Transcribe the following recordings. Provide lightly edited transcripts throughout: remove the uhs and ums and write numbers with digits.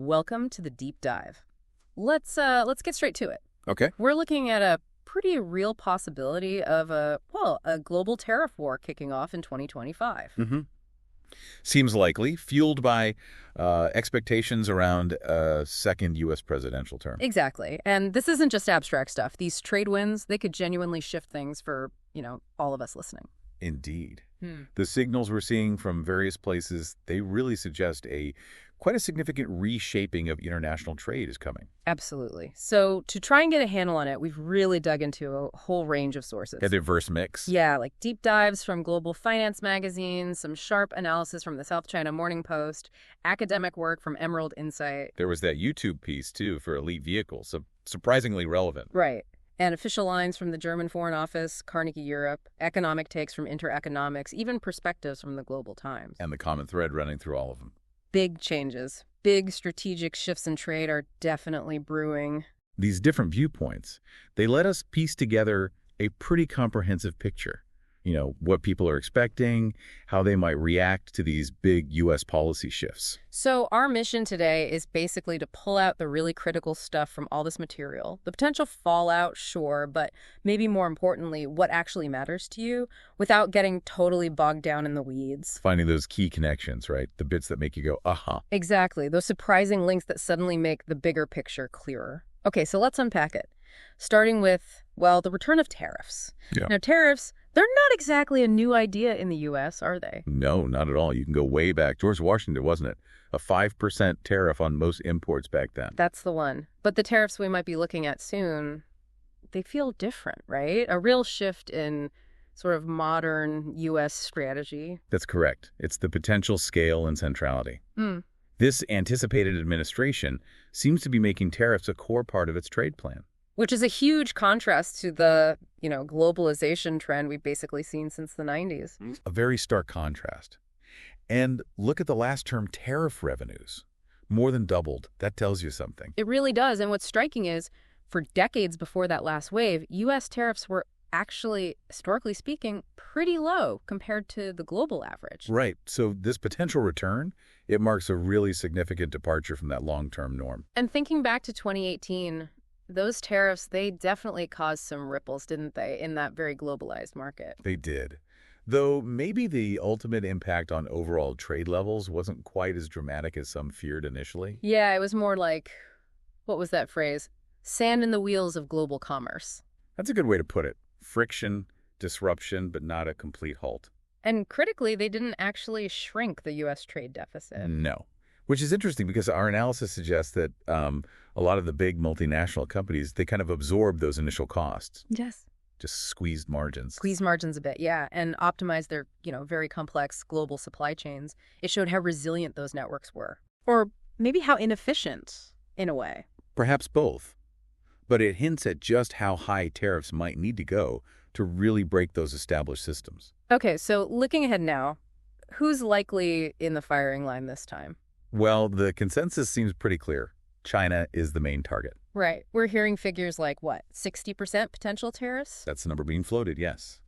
Welcome to the deep dive. Let's get straight to it. Okay. We're looking at a pretty real possibility of a global tariff war kicking off in 2025. Seems likely, fueled by expectations around a second U.S. presidential term. Exactly. And this isn't just abstract stuff. These trade wins, they could genuinely shift things for, all of us listening. Indeed. The signals we're seeing from various places, they really suggest quite a significant reshaping of international trade is coming. Absolutely. So to try and get a handle on it, we've really dug into a whole range of sources. A diverse mix. Yeah, like deep dives from global finance magazines, some sharp analysis from the South China Morning Post, academic work from Emerald Insight. There was that YouTube piece, too, for elite vehicles, so surprisingly relevant. Right. And official lines from the German Foreign Office, Carnegie Europe, economic takes from Intereconomics, even perspectives from the Global Times. And the common thread running through all of them. Big changes. Big strategic shifts in trade are definitely brewing. These different viewpoints, they let us piece together a pretty comprehensive picture. What people are expecting, how they might react to these big U.S. policy shifts. So our mission today is basically to pull out the really critical stuff from all this material. The potential fallout, sure, but maybe more importantly, what actually matters to you without getting totally bogged down in the weeds. Finding those key connections, right? The bits that make you go, aha. Exactly. Those surprising links that suddenly make the bigger picture clearer. Okay, so let's unpack it. Starting with, the return of tariffs. Yeah. Now, tariffs, they're not exactly a new idea in the U.S., are they? No, not at all. You can go way back. George Washington, wasn't it? A 5% tariff on most imports back then. That's the one. But the tariffs we might be looking at soon, they feel different, right? A real shift in sort of modern U.S. strategy. That's correct. It's the potential scale and centrality. This anticipated administration seems to be making tariffs a core part of its trade plan. Which is a huge contrast to the, globalization trend we've basically seen since the 90s. A very stark contrast. And look at the last term tariff revenues. More than doubled. That tells you something. It really does. And what's striking is, for decades before that last wave, U.S. tariffs were actually, historically speaking, pretty low compared to the global average. Right. So this potential return, it marks a really significant departure from that long-term norm. And thinking back to 2018, those tariffs, they definitely caused some ripples, didn't they, in that very globalized market? They did. Though maybe the ultimate impact on overall trade levels wasn't quite as dramatic as some feared initially. Yeah, it was more like, what was that phrase? Sand in the wheels of global commerce. That's a good way to put it. Friction, disruption, but not a complete halt. And critically, they didn't actually shrink the U.S. trade deficit. No. Which is interesting because our analysis suggests that a lot of the big multinational companies, they kind of absorb those initial costs. Yes. Just squeezed margins. Squeezed margins a bit, yeah, and optimized their, very complex global supply chains. It showed how resilient those networks were. Or maybe how inefficient, in a way. Perhaps both. But it hints at just how high tariffs might need to go to really break those established systems. Okay, so looking ahead now, who's likely in the firing line this time? Well, the consensus seems pretty clear. China is the main target. Right. We're hearing figures like, 60% potential tariffs? That's the number being floated, yes.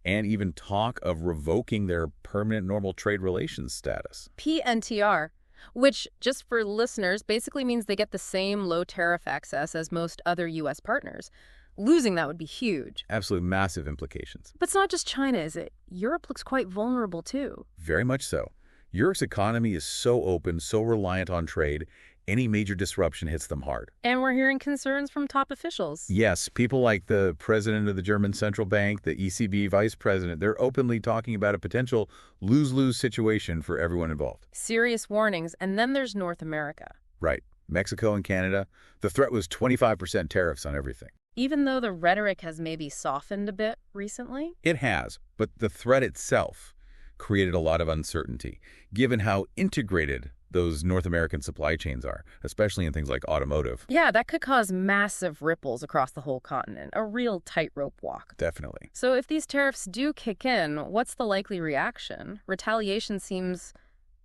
And even talk of revoking their permanent normal trade relations status. PNTR, which, just for listeners, basically means they get the same low tariff access as most other U.S. partners. Losing that would be huge. Absolutely massive implications. But it's not just China, is it? Europe looks quite vulnerable, too. Very much so. Europe's economy is so open, so reliant on trade, any major disruption hits them hard. And we're hearing concerns from top officials. Yes, people like the president of the German Central Bank, the ECB vice president, they're openly talking about a potential lose-lose situation for everyone involved. Serious warnings. And then there's North America. Right. Mexico and Canada, the threat was 25% tariffs on everything. Even though the rhetoric has maybe softened a bit recently? It has, but the threat itself created a lot of uncertainty, given how integrated those North American supply chains are, especially in things like automotive. Yeah, that could cause massive ripples across the whole continent, a real tightrope walk. Definitely. So if these tariffs do kick in, what's the likely reaction? Retaliation seems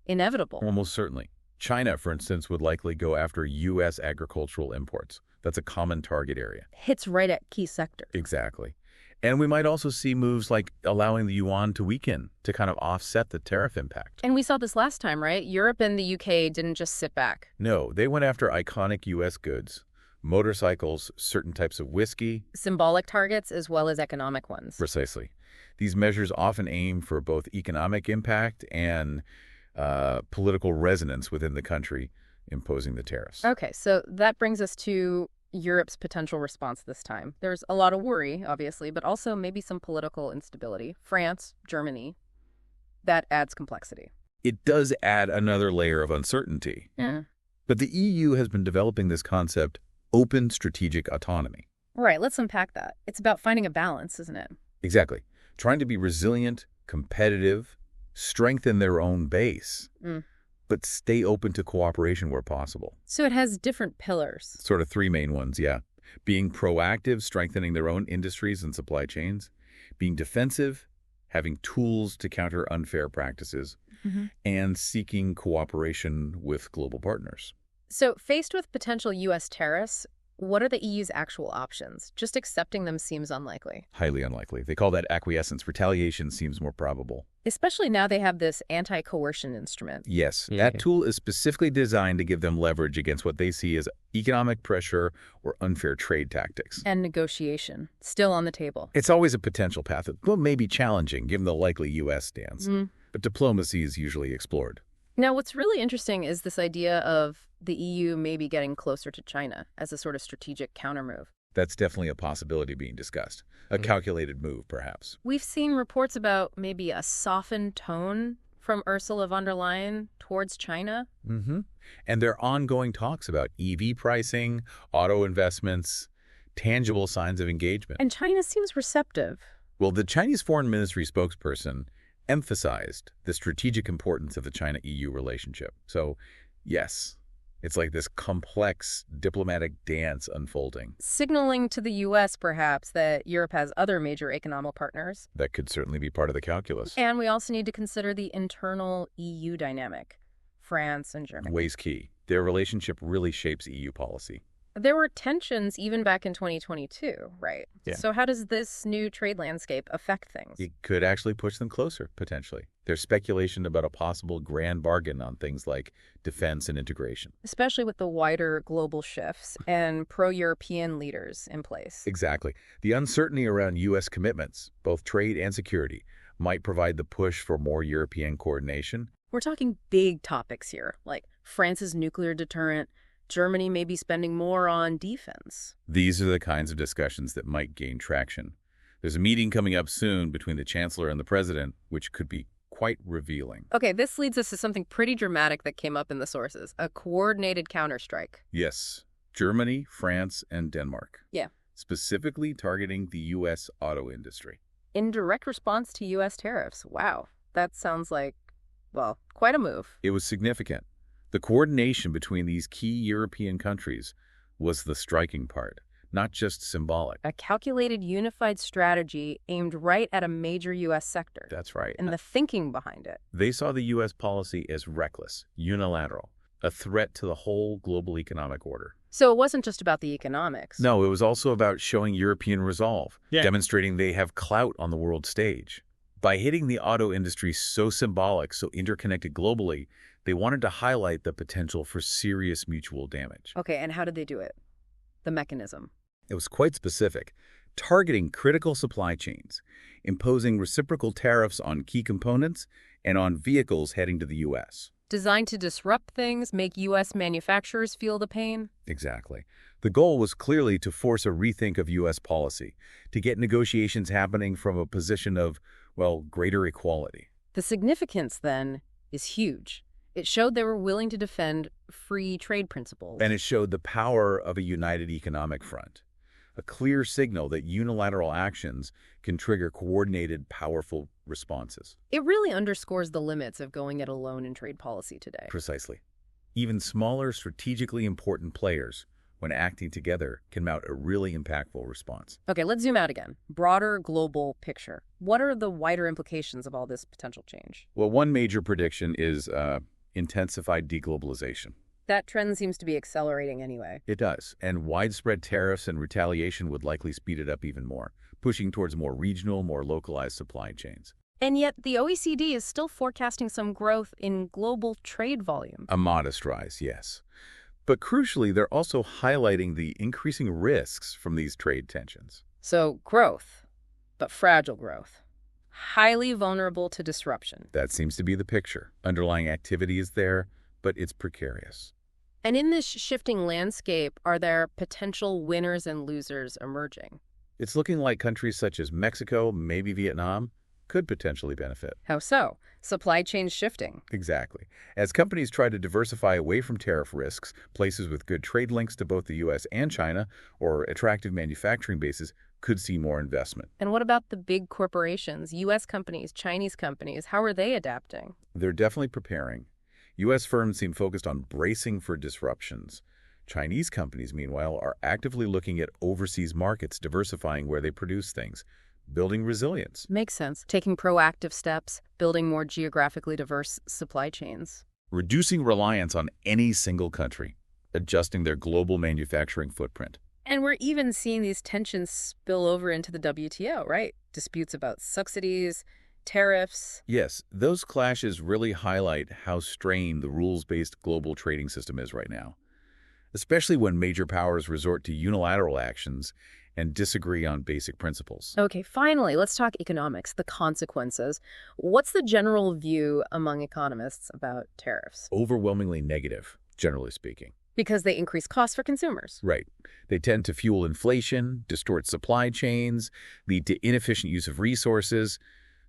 inevitable. Almost certainly. China, for instance, would likely go after U.S. agricultural imports. That's a common target area. Hits right at key sectors. Exactly. And we might also see moves like allowing the yuan to weaken to kind of offset the tariff impact. And we saw this last time, right? Europe and the UK didn't just sit back. No, they went after iconic U.S. goods, motorcycles, certain types of whiskey. Symbolic targets as well as economic ones. Precisely. These measures often aim for both economic impact and political resonance within the country imposing the tariffs. Okay, so that brings us to Europe's potential response this time. There's a lot of worry, obviously, but also maybe some political instability. France, Germany, that adds complexity. It does add another layer of uncertainty. Yeah. But the EU has been developing this concept, open strategic autonomy. Right, let's unpack that. It's about finding a balance, isn't it? Exactly. Trying to be resilient, competitive, strengthen their own base, but stay open to cooperation where possible. So it has different pillars. Sort of three main ones, yeah. Being proactive, strengthening their own industries and supply chains. Being defensive, having tools to counter unfair practices. And seeking cooperation with global partners. So faced with potential U.S. tariffs, what are the EU's actual options? Just accepting them seems unlikely. Highly unlikely. They call that acquiescence. Retaliation seems more probable. Especially now they have this anti-coercion instrument. Yes, that tool is specifically designed to give them leverage against what they see as economic pressure or unfair trade tactics. And negotiation, still on the table. It's always a potential path that may be challenging given the likely U.S. stance. But diplomacy is usually explored. Now, what's really interesting is this idea of the EU maybe getting closer to China as a sort of strategic countermove. That's definitely a possibility being discussed. A calculated move, perhaps. We've seen reports about maybe a softened tone from Ursula von der Leyen towards China. And there are ongoing talks about EV pricing, auto investments, tangible signs of engagement. And China seems receptive. Well, the Chinese Foreign Ministry spokesperson emphasized the strategic importance of the China-EU relationship. So, yes, it's like this complex diplomatic dance unfolding. Signaling to the U.S., perhaps, that Europe has other major economic partners. That could certainly be part of the calculus. And we also need to consider the internal EU dynamic, France and Germany. Weighs key. Their relationship really shapes EU policy. There were tensions even back in 2022, right? Yeah. So how does this new trade landscape affect things? It could actually push them closer, potentially. There's speculation about a possible grand bargain on things like defense and integration. Especially with the wider global shifts and pro-European leaders in place. Exactly. The uncertainty around U.S. commitments, both trade and security, might provide the push for more European coordination. We're talking big topics here, like France's nuclear deterrent, Germany may be spending more on defense. These are the kinds of discussions that might gain traction. There's a meeting coming up soon between the Chancellor and the President, which could be quite revealing. Okay, this leads us to something pretty dramatic that came up in the sources, a coordinated counterstrike. Yes, Germany, France, and Denmark. Yeah. Specifically targeting the U.S. auto industry. In direct response to U.S. tariffs. Wow, that sounds like, well, quite a move. It was significant. The coordination between these key European countries was the striking part, not just symbolic. A calculated, unified strategy aimed right at a major U.S. sector. That's right. And the thinking behind it. They saw the U.S. policy as reckless, unilateral, a threat to the whole global economic order. So it wasn't just about the economics. No, it was also about showing European resolve, demonstrating they have clout on the world stage. By hitting the auto industry so symbolic, so interconnected globally, they wanted to highlight the potential for serious mutual damage. Okay, and how did they do it? The mechanism. It was quite specific, targeting critical supply chains, imposing reciprocal tariffs on key components and on vehicles heading to the U.S. Designed to disrupt things, make U.S. manufacturers feel the pain? Exactly. The goal was clearly to force a rethink of U.S. policy, to get negotiations happening from a position of, well, greater equality. The significance, then, is huge. It showed they were willing to defend free trade principles. And it showed the power of a united economic front, a clear signal that unilateral actions can trigger coordinated, powerful responses. It really underscores the limits of going it alone in trade policy today. Precisely. Even smaller, strategically important players, when acting together, can mount a really impactful response. Okay, let's zoom out again. Broader global picture. What are the wider implications of all this potential change? Well, one major prediction is intensified deglobalization. That trend seems to be accelerating anyway. It does, and widespread tariffs and retaliation would likely speed it up even more, pushing towards more regional, more localized supply chains. And yet the OECD is still forecasting some growth in global trade volume. A modest rise, yes. But crucially, they're also highlighting the increasing risks from these trade tensions. So growth, but fragile growth. Highly vulnerable to disruption. That seems to be the picture. Underlying activity is there, but it's precarious. And in this shifting landscape, are there potential winners and losers emerging? It's looking like countries such as Mexico, maybe Vietnam, could potentially benefit. How so? Supply chains shifting. Exactly. As companies try to diversify away from tariff risks, places with good trade links to both the U.S. and China, or attractive manufacturing bases, could see more investment. And what about the big corporations, U.S. companies, Chinese companies? How are they adapting? They're definitely preparing. U.S. firms seem focused on bracing for disruptions. Chinese companies, meanwhile, are actively looking at overseas markets, diversifying where they produce things, building resilience. Makes sense. Taking proactive steps, building more geographically diverse supply chains. Reducing reliance on any single country, adjusting their global manufacturing footprint. And we're even seeing these tensions spill over into the WTO, right? Disputes about subsidies, tariffs. Yes, those clashes really highlight how strained the rules-based global trading system is right now, especially when major powers resort to unilateral actions and disagree on basic principles. Okay, finally, let's talk economics, the consequences. What's the general view among economists about tariffs? Overwhelmingly negative, generally speaking. Because they increase costs for consumers. Right. They tend to fuel inflation, distort supply chains, lead to inefficient use of resources,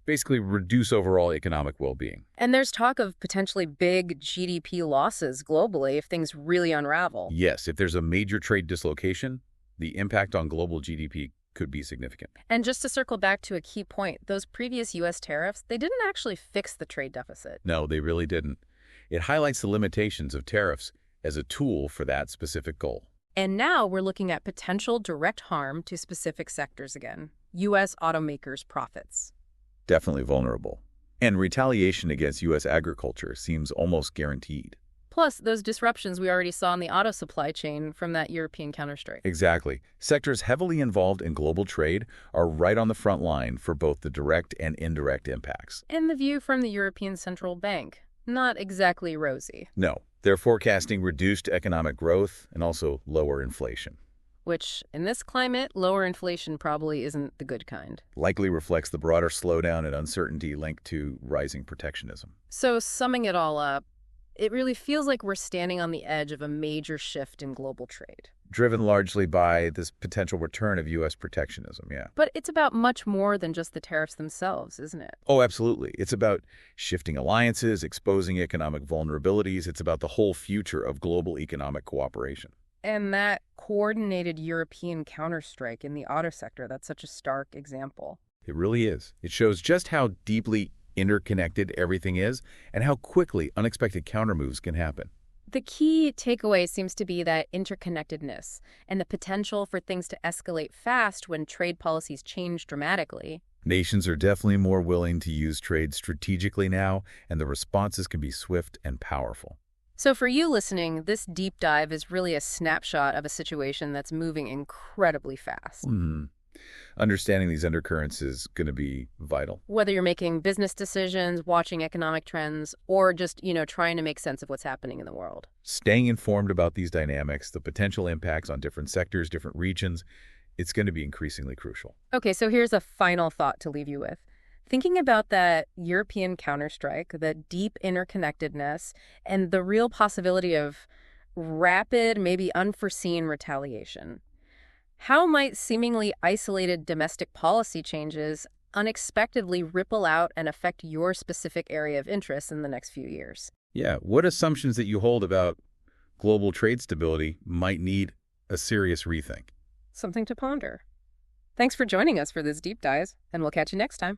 basically reduce overall economic well-being. And there's talk of potentially big GDP losses globally if things really unravel. Yes, if there's a major trade dislocation, the impact on global GDP could be significant. And just to circle back to a key point, those previous U.S. tariffs, they didn't actually fix the trade deficit. No, they really didn't. It highlights the limitations of tariffs as a tool for that specific goal. And now we're looking at potential direct harm to specific sectors again. U.S. automakers' profits. Definitely vulnerable. And retaliation against U.S. agriculture seems almost guaranteed. Plus, those disruptions we already saw in the auto supply chain from that European counterstrike. Exactly. Sectors heavily involved in global trade are right on the front line for both the direct and indirect impacts. And the view from the European Central Bank, not exactly rosy. No, they're forecasting reduced economic growth and also lower inflation. Which, in this climate, lower inflation probably isn't the good kind. Likely reflects the broader slowdown and uncertainty linked to rising protectionism. So, summing it all up, it really feels like we're standing on the edge of a major shift in global trade. Driven largely by this potential return of U.S. protectionism, yeah. But it's about much more than just the tariffs themselves, isn't it? Oh, absolutely. It's about shifting alliances, exposing economic vulnerabilities. It's about the whole future of global economic cooperation. And that coordinated European counterstrike in the auto sector, that's such a stark example. It really is. It shows just how deeply interconnected everything is and how quickly unexpected countermoves can happen. The key takeaway seems to be that interconnectedness and the potential for things to escalate fast when trade policies change dramatically. Nations are definitely more willing to use trade strategically now, and the responses can be swift and powerful. So for you listening, this deep dive is really a snapshot of a situation that's moving incredibly fast. Understanding these undercurrents is going to be vital. Whether you're making business decisions, watching economic trends, or just, trying to make sense of what's happening in the world. Staying informed about these dynamics, the potential impacts on different sectors, different regions, it's going to be increasingly crucial. Okay, so here's a final thought to leave you with. Thinking about that European counterstrike, the deep interconnectedness, and the real possibility of rapid, maybe unforeseen retaliation. How might seemingly isolated domestic policy changes unexpectedly ripple out and affect your specific area of interest in the next few years? Yeah, what assumptions that you hold about global trade stability might need a serious rethink? Something to ponder. Thanks for joining us for this deep dive, and we'll catch you next time.